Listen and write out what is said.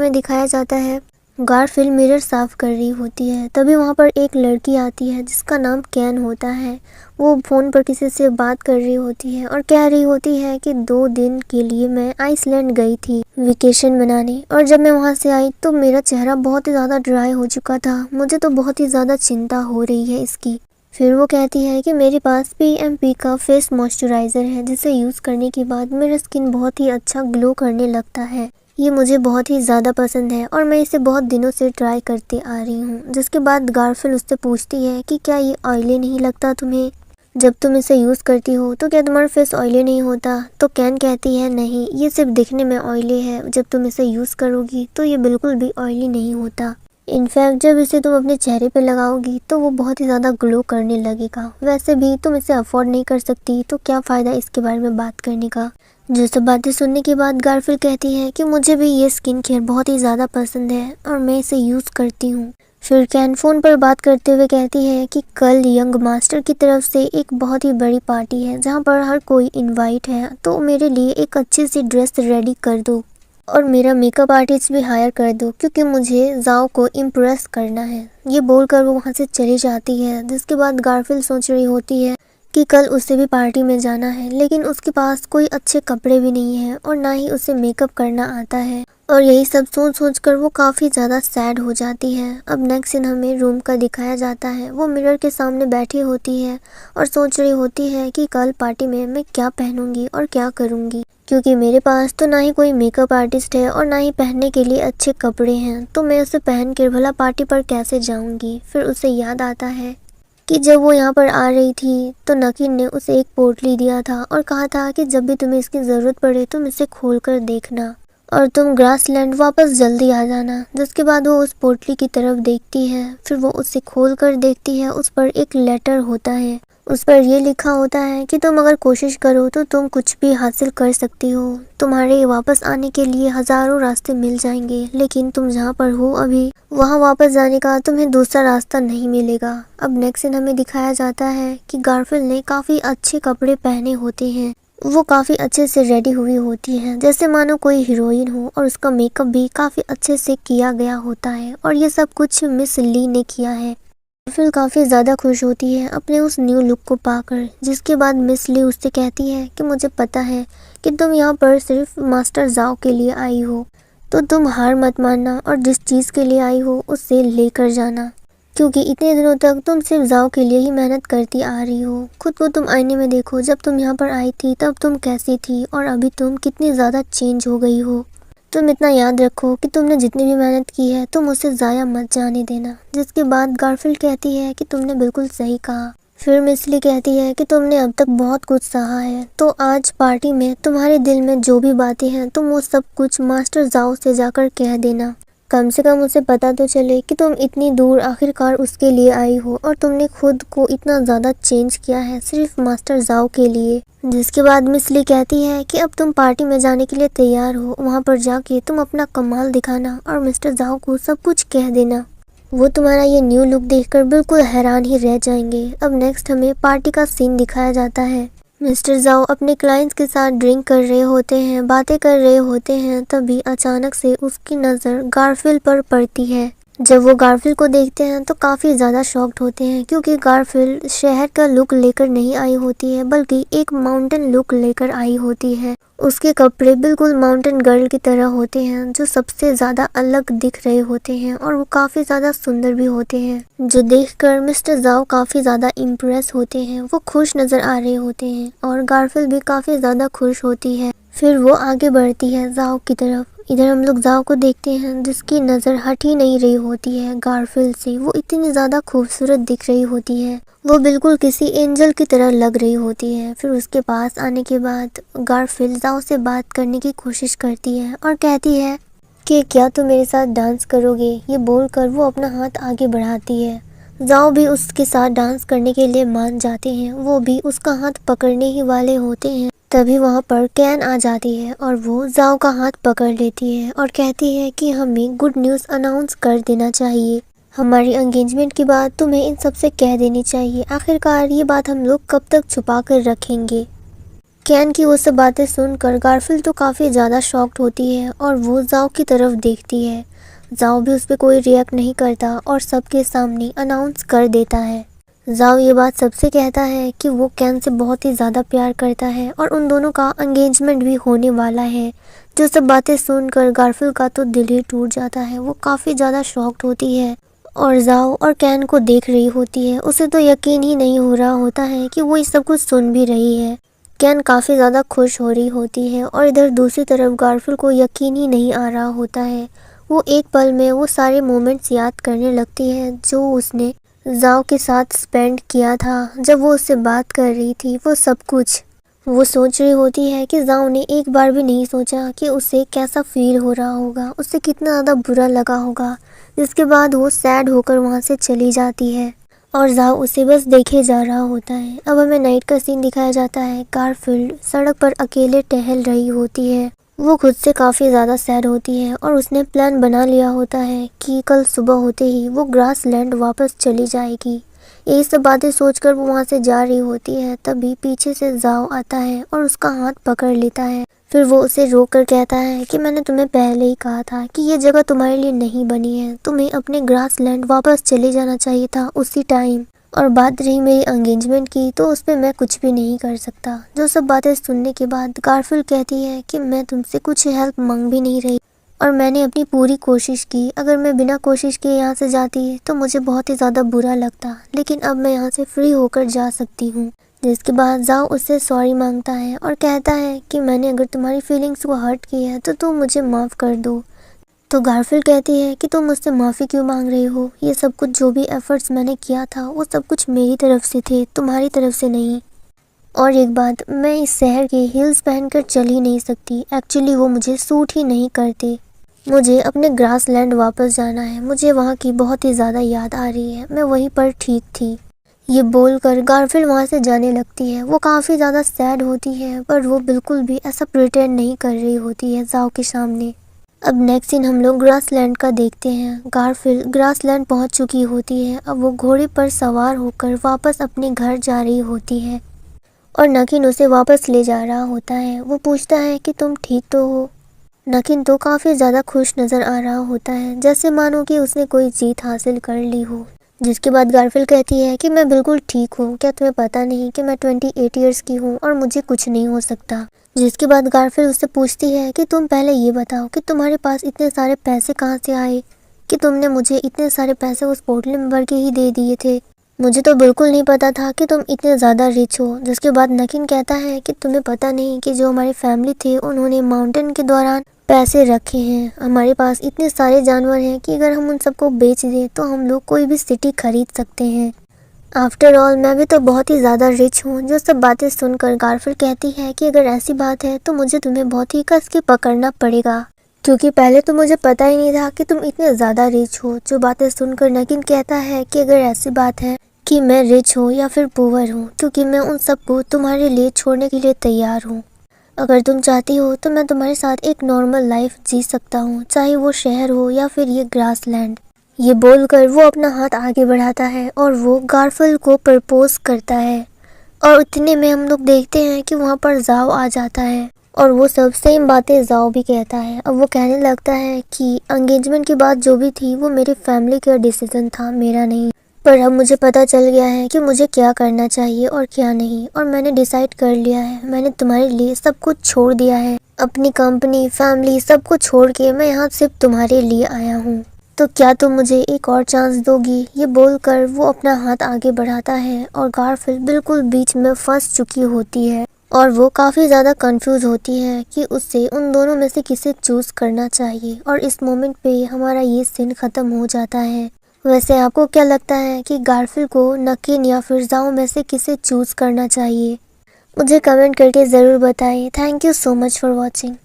हमें दिखाया जाता है गारफील्ड मिरर साफ कर रही होती है। तभी वहाँ पर एक लड़की आती है जिसका नाम कैन होता है। वो फ़ोन पर किसी से बात कर रही होती है और कह रही होती है कि 2 दिन के लिए मैं आइसलैंड गई थी वेकेशन मनाने, और जब मैं वहाँ से आई तो मेरा चेहरा बहुत ही ज़्यादा ड्राई हो चुका था। मुझे तो बहुत ही ज़्यादा चिंता हो रही है इसकी। फिर वो कहती है कि मेरे पास PMP का फेस मॉइस्चराइज़र है जिसे यूज़ करने के बाद मेरा स्किन बहुत ही अच्छा ग्लो करने लगता है। ये मुझे बहुत ही ज़्यादा पसंद है और मैं इसे बहुत दिनों से ट्राई करते आ रही हूँ। जिसके बाद गारफील्ड उससे पूछती है कि क्या ये ऑयली नहीं लगता तुम्हें? जब तुम इसे यूज़ करती हो तो क्या तुम्हारा फेस ऑयली नहीं होता? तो कैन कहती है नहीं, ये सिर्फ दिखने में ऑयली है, जब तुम इसे यूज़ करोगी तो ये बिल्कुल भी ऑयली नहीं होता। इनफैक्ट जब इसे तुम अपने चेहरे पे लगाओगी तो वो बहुत ही ज़्यादा ग्लो करने लगेगा। वैसे भी तुम इसे अफोर्ड नहीं कर सकती तो क्या फ़ायदा इसके बारे में बात करने का। जो सब बातें सुनने के बाद गारफील्ड कहती है कि मुझे भी ये स्किन केयर बहुत ही ज़्यादा पसंद है और मैं इसे यूज़ करती हूँ। फिर कैन फ़ोन पर बात करते हुए कहती है कि कल यंग मास्टर की तरफ से एक बहुत ही बड़ी पार्टी है जहाँ पर हर कोई इनवाइट है, तो मेरे लिए एक अच्छी सी ड्रेस रेडी कर दो और मेरा मेकअप आर्टिस्ट भी हायर कर दो क्योंकि मुझे जाओ को इम्प्रेस करना है। ये बोलकर वो वहाँ से चली जाती है। जिसके बाद गारफील्ड सोच रही होती है कि कल उसे भी पार्टी में जाना है, लेकिन उसके पास कोई अच्छे कपड़े भी नहीं है और ना ही उसे मेकअप करना आता है। और यही सब सोच सोच कर वो काफ़ी ज़्यादा सैड हो जाती है। अब नेक्स्ट सीन हमें रूम का दिखाया जाता है। वो मिरर के सामने बैठी होती है और सोच रही होती है कि कल पार्टी में मैं क्या पहनूंगी और क्या करूंगी, क्योंकि मेरे पास तो ना ही कोई मेकअप आर्टिस्ट है और ना ही पहनने के लिए अच्छे कपड़े हैं, तो मैं उसे पहन कर भला पार्टी पर कैसे जाऊंगी। फिर उसे याद आता है कि जब वो यहाँ पर आ रही थी तो नकीन ने उसे एक पोटली दिया था और कहा था कि जब भी तुम्हें इसकी ज़रूरत पड़े तुम इसे खोल कर देखना और तुम ग्रासलैंड वापस जल्दी आ जाना। जिसके बाद वो उस पोटली की तरफ देखती है। फिर वो उसे खोल कर देखती है। उस पर एक लेटर होता है। उस पर ये लिखा होता है कि तुम अगर कोशिश करो तो तुम कुछ भी हासिल कर सकती हो। तुम्हारे वापस आने के लिए हज़ारों रास्ते मिल जाएंगे, लेकिन तुम जहाँ पर हो अभी वहाँ वापस जाने का तुम्हें दूसरा रास्ता नहीं मिलेगा। अब नेक्स्ट सीन हमें दिखाया जाता है कि गारफील्ड ने काफ़ी अच्छे कपड़े पहने होते हैं। वो काफ़ी अच्छे से रेडी हुई होती है जैसे मानो कोई हीरोइन हो, और उसका मेकअप भी काफ़ी अच्छे से किया गया होता है और ये सब कुछ मिस ली ने किया है। फिर काफ़ी ज़्यादा खुश होती है अपने उस न्यू लुक को पाकर। जिसके बाद मिस ली उससे कहती है कि मुझे पता है कि तुम यहाँ पर सिर्फ मास्टर जाओ के लिए आई हो, तो तुम हार मत मानना और जिस चीज़ के लिए आई हो उसे लेकर जाना, क्योंकि इतने दिनों तक तुम सिर्फ जाओ के लिए ही मेहनत करती आ रही हो। खुद को तुम आईने में देखो, जब तुम यहाँ पर आई थी तब तुम कैसी थी और अभी तुम कितनी ज़्यादा चेंज हो गई हो। तुम इतना याद रखो कि तुमने जितनी भी मेहनत की है तुम उसे ज़ाया मत जाने देना। जिसके बाद गारफील्ड कहती है कि तुमने बिल्कुल सही कहा। फिर मिस ली कहती है कि तुमने अब तक बहुत कुछ सहा है, तो आज पार्टी में तुम्हारे दिल में जो भी बातें हैं तुम वो सब कुछ मास्टर जाओ से जाकर कह देना। कम से कम उसे पता तो चले कि तुम इतनी दूर आखिरकार उसके लिए आई हो और तुमने खुद को इतना ज़्यादा चेंज किया है सिर्फ मास्टर जाओ के लिए। जिसके बाद मिस ली कहती है कि अब तुम पार्टी में जाने के लिए तैयार हो, वहाँ पर जाके तुम अपना कमाल दिखाना और मिस्टर जाओ को सब कुछ कह देना। वो तुम्हारा ये न्यू लुक देखकर बिल्कुल हैरान ही रह जाएंगे। अब नेक्स्ट हमें पार्टी का सीन दिखाया जाता है। मिस्टर जाओ अपने क्लाइंट्स के साथ ड्रिंक कर रहे होते हैं, बातें कर रहे होते हैं। तभी अचानक से उसकी नज़र गारफील्ड पर पड़ती है। जब वो गारफील्ड को देखते हैं तो काफ़ी ज़्यादा शॉक्ड होते हैं, क्योंकि गारफील्ड शहर का लुक लेकर नहीं आई होती है बल्कि एक माउंटेन लुक लेकर आई होती है। उसके कपड़े बिल्कुल माउंटेन गर्ल की तरह होते हैं जो सबसे ज़्यादा अलग दिख रहे होते हैं और वो काफ़ी ज़्यादा सुंदर भी होते हैं, जो देखकर मिस्टर जाओ काफ़ी ज़्यादा इम्प्रेस होते हैं। वो खुश नज़र आ रहे होते हैं और गारफील्ड भी काफ़ी ज़्यादा खुश होती है। फिर वो आगे बढ़ती है जाओ की तरफ। इधर हम लोग जाओ को देखते हैं जिसकी नज़र हट ही नहीं रही होती है गारफील्ड से। वो इतनी ज़्यादा खूबसूरत दिख रही होती है, वो बिल्कुल किसी एंजल की तरह लग रही होती है। फिर उसके पास आने के बाद गारफील्ड जाओ से बात करने की कोशिश करती है और कहती है कि क्या तुम मेरे साथ डांस करोगे। ये बोलकर वो अपना हाथ आगे बढ़ाती है। जाओ भी उसके साथ डांस करने के लिए मान जाते हैं। वो भी उसका हाथ पकड़ने ही वाले होते हैं। तभी वहाँ पर कैन आ जाती है और वो जाओ का हाथ पकड़ लेती है और कहती है कि हमें गुड न्यूज़ अनाउंस कर देना चाहिए। हमारी एंगेजमेंट की बात तुम्हें इन सबसे कह देनी चाहिए। आखिरकार ये बात हम लोग कब तक छुपा कर रखेंगे। कैन की वो सब बातें सुनकर गारफील्ड तो काफ़ी ज़्यादा शॉक्ड होती है और वो जाओ की तरफ देखती है। जाओ भी उस पर कोई रिएक्ट नहीं करता और सबके सामने अनाउंस कर देता है। जाओ ये बात सबसे कहता है कि वो कैन से बहुत ही ज़्यादा प्यार करता है और उन दोनों का एंगेजमेंट भी होने वाला है। जो सब बातें सुनकर गारफील्ड का तो दिल ही टूट जाता है। वो काफ़ी ज़्यादा शॉक्ड होती है और जाओ और कैन को देख रही होती है। उसे तो यकीन ही नहीं हो रहा होता है कि वो ये सब कुछ सुन भी रही है। कैन काफ़ी ज़्यादा खुश हो रही होती है और इधर दूसरी तरफ गारफील्ड को यकीन ही नहीं आ रहा होता है। वो एक पल में वो सारे मोमेंट्स याद करने लगती है जो उसने जाओ के साथ स्पेंड किया था जब वो उससे बात कर रही थी। वो सब कुछ वो सोच रही होती है कि जाओ ने एक बार भी नहीं सोचा कि उसे कैसा फील हो रहा होगा, उसे कितना ज़्यादा बुरा लगा होगा। जिसके बाद वो सैड होकर वहाँ से चली जाती है और जाओ उसे बस देखे जा रहा होता है। अब हमें नाइट का सीन दिखाया जाता है। गारफील्ड सड़क पर अकेले टहल रही होती है। वो खुद से काफ़ी ज़्यादा सैड होती है और उसने प्लान बना लिया होता है कि कल सुबह होते ही वो ग्रासलैंड वापस चली जाएगी। यही सब बातें सोचकर वो वहाँ से जा रही होती है। तभी पीछे से जाओ आता है और उसका हाथ पकड़ लेता है। फिर वो उसे रोक कर कहता है कि मैंने तुम्हें पहले ही कहा था कि ये जगह तुम्हारे लिए नहीं बनी है। तुम्हें अपने ग्रासलैंड वापस चले जाना चाहिए था उसी टाइम। और बात रही मेरी एंगेजमेंट की तो उस पर मैं कुछ भी नहीं कर सकता। जो सब बातें सुनने के बाद गारफील्ड कहती है कि मैं तुमसे कुछ हेल्प मांग भी नहीं रही और मैंने अपनी पूरी कोशिश की। अगर मैं बिना कोशिश किए यहाँ से जाती तो मुझे बहुत ही ज़्यादा बुरा लगता, लेकिन अब मैं यहाँ से फ्री होकर जा सकती हूँ। जिसके बाद जाओ उससे सॉरी मांगता है और कहता है कि मैंने अगर तुम्हारी फीलिंग्स को हर्ट किया है तो तुम मुझे माफ़ कर दो। तो गारफील्ड कहती है कि तुम मुझसे माफ़ी क्यों मांग रहे हो? ये सब कुछ जो भी एफर्ट्स मैंने किया था वो सब कुछ मेरी तरफ से थे, तुम्हारी तरफ से नहीं। और एक बात, मैं इस शहर के हील्स पहनकर चल ही नहीं सकती। एक्चुअली वो मुझे सूट ही नहीं करते। मुझे अपने ग्रासलैंड वापस जाना है। मुझे वहाँ की बहुत ही ज़्यादा याद आ रही है। मैं वहीं पर ठीक थी। ये बोलकर गारफील्ड वहाँ से जाने लगती है। वो काफ़ी ज़्यादा सैड होती है पर वो बिल्कुल भी ऐसा प्रिटेंड नहीं कर रही होती है जाओ के सामने। अब नेक्स्ट सीन हम लोग ग्रासलैंड का देखते हैं। गारफील्ड ग्रासलैंड पहुंच चुकी होती है। अब वो घोड़े पर सवार होकर वापस अपने घर जा रही होती है और नकिन उसे वापस ले जा रहा होता है। वो पूछता है कि तुम ठीक तो हो? नकिन तो काफ़ी ज़्यादा खुश नज़र आ रहा होता है, जैसे मानो कि उसने कोई जीत हासिल कर ली हो। जिसके बाद गारफील्ड कहती है कि मैं बिल्कुल ठीक हूँ। क्या तुम्हें पता नहीं कि मैं 28 ईयर्स की हूँ और मुझे कुछ नहीं हो सकता? जिसके बाद गारफील्ड उससे पूछती है कि तुम पहले ये बताओ कि तुम्हारे पास इतने सारे पैसे कहाँ से आए, कि तुमने मुझे इतने सारे पैसे उस पोटली में भर के ही दे दिए थे। मुझे तो बिल्कुल नहीं पता था कि तुम इतने ज़्यादा रिच हो। जिसके बाद नकिन कहता है कि तुम्हें पता नहीं कि जो हमारी फैमिली थे उन्होंने माउंटेन के दौरान पैसे रखे हैं। हमारे पास इतने सारे जानवर हैं कि अगर हम उन सबको बेच दें तो हम लोग कोई भी सिटी खरीद सकते हैं। आफ्टर ऑल मैं भी तो बहुत ही ज़्यादा रिच हूँ। जो सब बातें सुनकर गारफील्ड कहती है कि अगर ऐसी बात है तो मुझे तुम्हें बहुत ही कस के पकड़ना पड़ेगा, क्योंकि पहले तो मुझे पता ही नहीं था कि तुम इतने ज़्यादा रिच हो। जो बातें सुनकर नकिन कहता है कि अगर ऐसी बात है कि मैं रिच हूँ या फिर पुअर हूँ, क्योंकि मैं उन सबको तुम्हारे लिए छोड़ने के लिए तैयार हूँ। अगर तुम चाहती हो तो मैं तुम्हारे साथ एक नॉर्मल लाइफ जी सकता हूँ, चाहे वो शहर हो या फिर ये ग्रासलैंड। ये बोलकर वो अपना हाथ आगे बढ़ाता है और वो गारफील्ड को प्रपोज करता है। और इतने में हम लोग देखते हैं कि वहाँ पर जाओ आ जाता है और वो सब सेम बातें जाओ भी कहता है। अब वो कहने लगता है कि एंगेजमेंट की बात जो भी थी वो मेरी फैमिली का डिसीजन था, मेरा नहीं। पर अब मुझे पता चल गया है कि मुझे क्या करना चाहिए और क्या नहीं, और मैंने डिसाइड कर लिया है। मैंने तुम्हारे लिए सब कुछ छोड़ दिया है, अपनी कंपनी, फैमिली, सब कुछ छोड़ के मैं यहाँ सिर्फ तुम्हारे लिए आया हूँ। तो क्या तुम मुझे एक और चांस दोगी? ये बोलकर वो अपना हाथ आगे बढ़ाता है और गारफील्ड बिल्कुल बीच में फंस चुकी होती है और वो काफ़ी ज़्यादा कंफ्यूज होती है कि उससे उन दोनों में से किसे चूज़ करना चाहिए। और इस मोमेंट पे हमारा ये सीन ख़त्म हो जाता है। वैसे आपको क्या लगता है कि गारफील्ड को नकिन या फिर जाओ में से किसे चूज़ करना चाहिए? मुझे कमेंट करके ज़रूर बताएं। Thank you so much for watching.